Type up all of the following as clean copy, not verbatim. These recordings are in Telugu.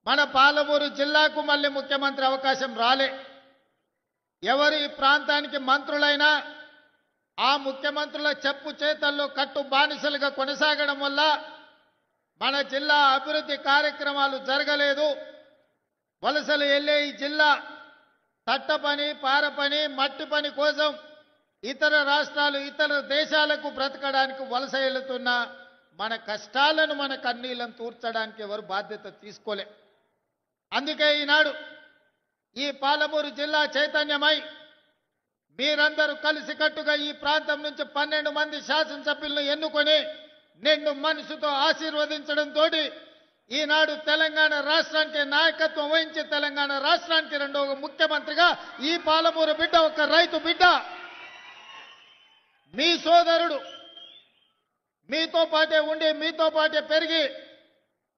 మన పాలమూరు జిల్లాకు మళ్ళీ ముఖ్యమంత్రి అవకాశం రాలే. ఎవరు ఈ ప్రాంతానికి మంత్రులైనా ఆ ముఖ్యమంత్రుల చెప్పు చేతల్లో కట్టు బానిసలుగా కొనసాగడం వల్ల మన జిల్లా అభివృద్ధి కార్యక్రమాలు జరగలేదు. వలసలు వెళ్ళే ఈ జిల్లా తట్ట పని, పార పని, మట్టి పని కోసం ఇతర రాష్ట్రాలు, ఇతర దేశాలకు బ్రతకడానికి వలస వెళుతున్న మన కష్టాలను, మన కన్నీళ్లను తూర్చడానికి ఎవరు బాధ్యత తీసుకోలే. అందుకే ఈనాడు ఈ పాలమూరు జిల్లా చైతన్యమై మీరందరూ కలిసికట్టుగా ఈ ప్రాంతం నుంచి 12 మంది శాసనసభ్యులను ఎన్నుకొని నిండు మనసుతో ఆశీర్వదించడంతో ఈనాడు తెలంగాణ రాష్ట్రానికి నాయకత్వం వహించి తెలంగాణ రాష్ట్రానికి రెండవ ముఖ్యమంత్రిగా ఈ పాలమూరు బిడ్డ, ఒక రైతు బిడ్డ, మీ సోదరుడు, మీతో పాటే ఉండి మీతో పాటే పెరిగి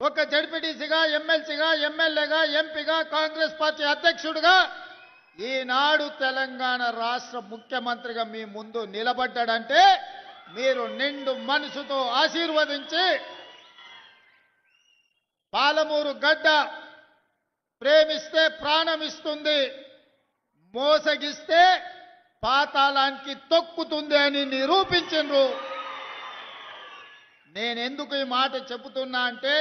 ఒక జడ్పీటీసీగా, ఎమ్మెల్సీగా, ఎమ్మెల్యేగా, ఎంపీగా, కాంగ్రెస్ పార్టీ అధ్యక్షుడిగా ఈనాడు తెలంగాణ రాష్ట్ర ముఖ్యమంత్రిగా మీ ముందు నిలబడ్డాడంటే మీరు నిండు మనసుతో ఆశీర్వదించి పాలమూరు గడ్డ ప్రేమిస్తే ప్రాణం ఇస్తుంది, మోసగిస్తే పాతాళానికి తొక్కుతుంది అని నిరూపించిండ్రు. నేనెందుకు ఈ మాట చెబుతున్నా అంటే